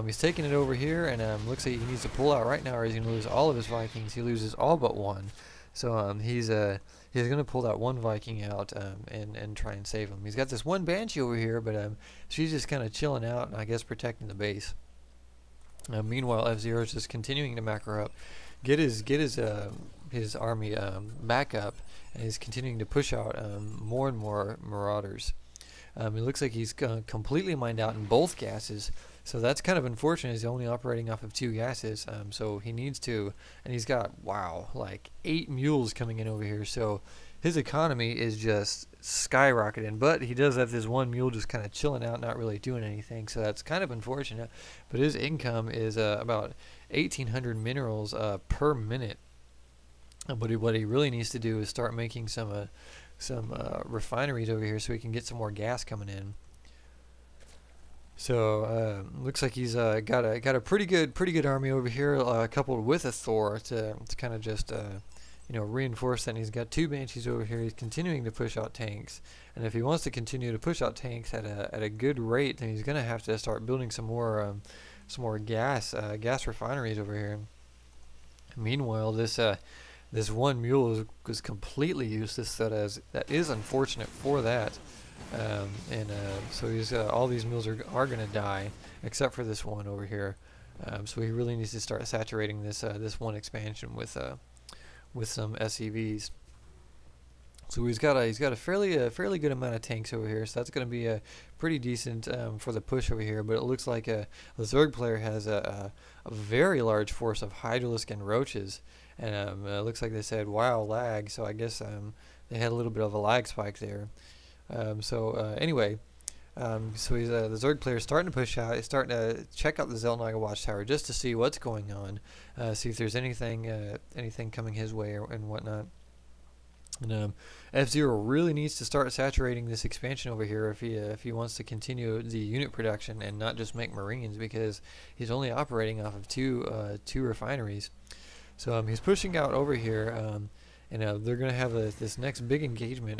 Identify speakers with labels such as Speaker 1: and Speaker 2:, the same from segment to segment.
Speaker 1: He's taking it over here, and looks like he needs to pull out right now, or he's going to lose all of his Vikings. He loses all but one. So he's going to pull that one Viking out and try and save him. He's got this one Banshee over here, but she's just kind of chilling out and I guess protecting the base. Meanwhile, Fzer0 is just continuing to macro up, get his army back up, and he's continuing to push out more and more Marauders. It looks like he's completely mined out in both gases, so that's kind of unfortunate. He's only operating off of 2 gases, so he needs to, and he's got, wow, like 8 mules coming in over here, so his economy is just skyrocketing, but he does have this one mule just kind of chilling out, not really doing anything, so that's kind of unfortunate. But his income is about 1,800 minerals per minute. But what he really needs to do is start making some refineries over here so he can get some more gas coming in. So looks like he's got a pretty good army over here, coupled with a Thor to kind of just reinforce that. And he's got 2 Banshees over here. He's continuing to push out tanks, and if he wants to continue to push out tanks at a good rate, then he's gonna have to start building some more gas refineries over here. Meanwhile, this one mule was completely useless. That is unfortunate for that. So he's all these mules are gonna die except for this one over here. So he really needs to start saturating this one expansion with some SCVs. So he's got a fairly good amount of tanks over here. So that's going to be pretty decent for the push over here. But it looks like the Zerg player has a very large force of Hydralisk and Roaches, and it looks like they said wow lag. So I guess they had a little bit of a lag spike there. Anyway, so he's the Zerg player is starting to push out. He's starting to check out the Zelnaga watchtower just to see what's going on, see if there's anything coming his way and whatnot. And Fzer0 really needs to start saturating this expansion over here if he wants to continue the unit production and not just make Marines, because he's only operating off of two refineries. So he's pushing out over here. And they're going to have this next big engagement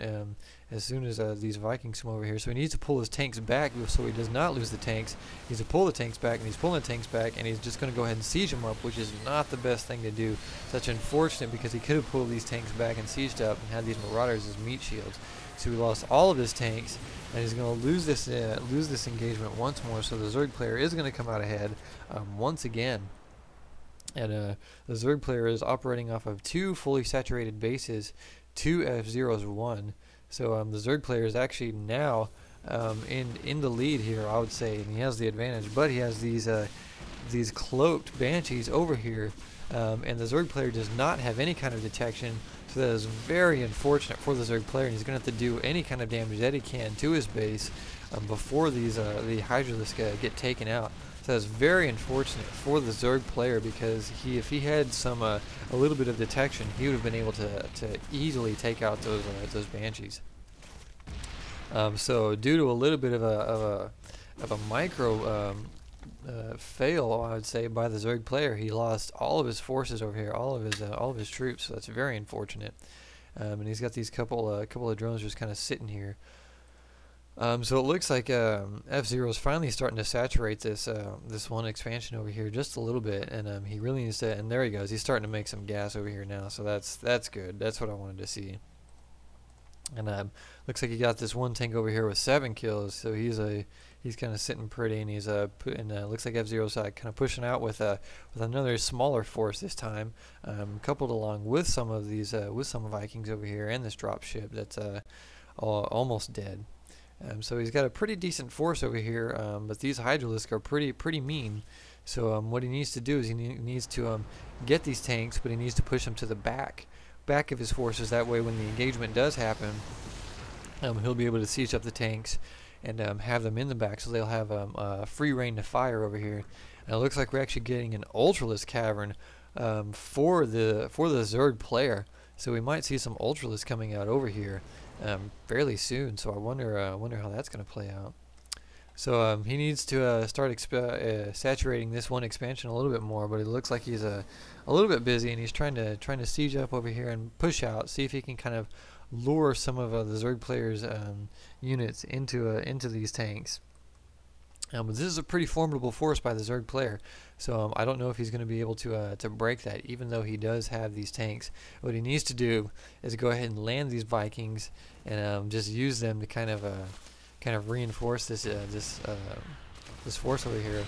Speaker 1: as soon as these Vikings come over here. So he needs to pull his tanks back so he does not lose the tanks. He needs to pull the tanks back, and he's pulling the tanks back, and he's just going to go ahead and siege them up, which is not the best thing to do. Such unfortunate, because he could have pulled these tanks back and sieged up and had these Marauders as meat shields. So he lost all of his tanks, and he's going to lose this engagement once more. So the Zerg player is going to come out ahead once again. And the Zerg player is operating off of 2 fully saturated bases, 2 Fzer0's 1. So the Zerg player is actually now in the lead here, I would say, and he has the advantage. But he has these cloaked Banshees over here, and the Zerg player does not have any kind of detection. So that is very unfortunate for the Zerg player, and he's going to have to do any kind of damage that he can to his base before the Hydralisk get taken out. So that's very unfortunate for the Zerg player, because if he had a little bit of detection, he would have been able to easily take out those Banshees. So due to a little bit of a micro fail, I would say, by the Zerg player, he lost all of his forces over here, all of his troops. So that's very unfortunate. And he's got these couple of drones just kind of sitting here. So it looks like Fzer0 is finally starting to saturate this one expansion over here just a little bit, and he really needs to. And there he goes. He's starting to make some gas over here now. So that's good. That's what I wanted to see. And looks like he got this one tank over here with 7 kills. So he's kind of sitting pretty, and he's looks like Fzer0's kind of pushing out with another smaller force this time, coupled along with some of these with some Vikings over here and this drop ship that's almost dead. So he's got a pretty decent force over here, but these Hydralisk are pretty mean. So what he needs to do is he needs to get these tanks, but he needs to push them to the back of his forces. That way, when the engagement does happen, he'll be able to siege up the tanks and have them in the back, so they'll have free reign to fire over here. And it looks like we're actually getting an Ultralisk cavern for the Zerg player. So we might see some Ultralisk coming out over here fairly soon. So I wonder how that's going to play out. So he needs to start saturating this one expansion a little bit more, but it looks like he's a little bit busy, and he's trying to siege up over here and push out, see if he can kind of lure some of the Zerg players' units into these tanks. But this is a pretty formidable force by the Zerg player, so I don't know if he's going to be able to break that, even though he does have these tanks. What he needs to do is go ahead and land these Vikings and just use them to kind of reinforce this this force over here.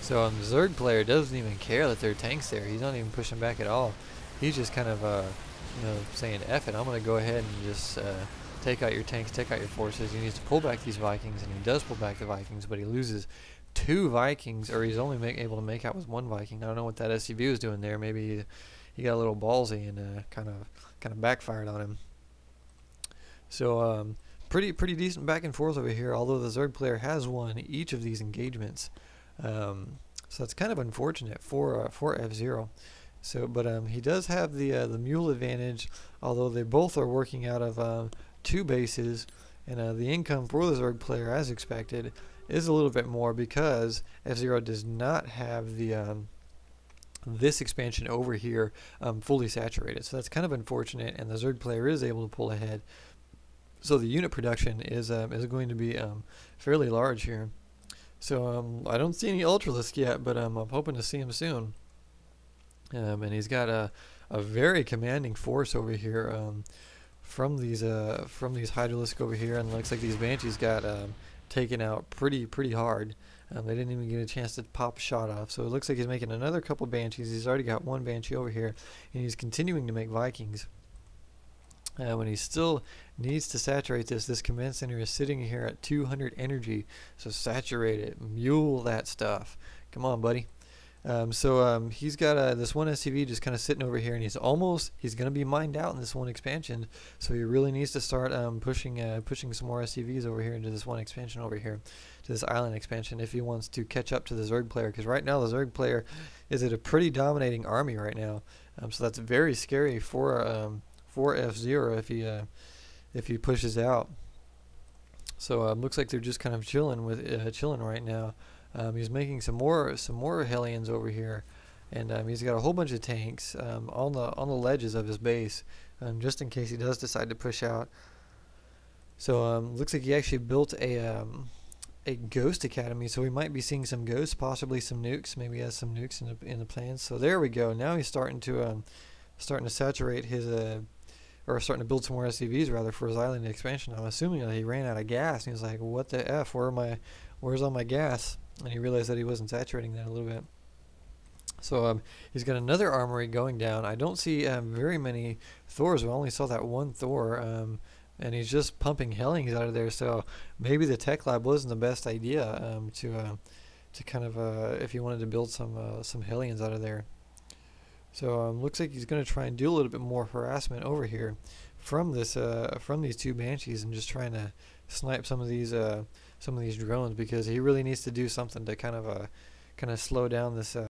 Speaker 1: So the Zerg player doesn't even care that there are tanks there. He's not even pushing back at all. He's just kind of saying, "F it, I'm going to go ahead and just take out your tanks, take out your forces." He needs to pull back these Vikings, and he does pull back the Vikings, but he loses 2 Vikings, or he's only able to make out with 1 Viking. I don't know what that SCV was doing there. Maybe he got a little ballsy and kind of backfired on him. So pretty decent back and forth over here, although the Zerg player has won each of these engagements. So that's kind of unfortunate for Fzer0. So, but he does have the mule advantage, although they both are working out of 2 bases, and the income for the Zerg player, as expected, is a little bit more because Fzer0 does not have the this expansion over here fully saturated. So that's kind of unfortunate, and the Zerg player is able to pull ahead. So the unit production is going to be fairly large here. So I don't see any Ultralisk yet, but I'm hoping to see him soon. And he's got a very commanding force over here from these Hydralisk over here, and it looks like these Banshees got taken out pretty hard. They didn't even get a chance to pop a shot off. So it looks like he's making another couple Banshees. He's already got 1 Banshee over here, and he's continuing to make Vikings. When he still needs to saturate this command center is sitting here at 200 energy. So saturate it, mule that stuff. Come on, buddy. He's got this 1 SCV just kind of sitting over here, and he's going to be mined out in this 1 expansion. So he really needs to start pushing some more SCVs over here into this 1 expansion over here, to this island expansion, if he wants to catch up to the Zerg player. Because right now the Zerg player is at a pretty dominating army right now. So that's very scary for Fzer0 if he pushes out. So looks like they're just kind of chilling right now. He's making some more Hellions over here, and he's got a whole bunch of tanks on the ledges of his base, just in case he does decide to push out. So looks like he actually built a Ghost Academy, so we might be seeing some ghosts, possibly some nukes. Maybe he has some nukes in the plans. So there we go. Now he's starting to saturate his or starting to build some more SCVs rather for his island expansion. I'm assuming that he ran out of gas, and he's like, "What the f? Where's all my gas?" And he realized that he wasn't saturating that a little bit. So he's got another armory going down. I don't see very many Thors. I only saw that 1 Thor, and he's just pumping Hellions out of there. So maybe the tech lab wasn't the best idea to kind of if he wanted to build some Hellions out of there. So looks like he's going to try and do a little bit more harassment over here from these 2 Banshees, and just trying to snipe some of these drones, because he really needs to do something to kind of slow down this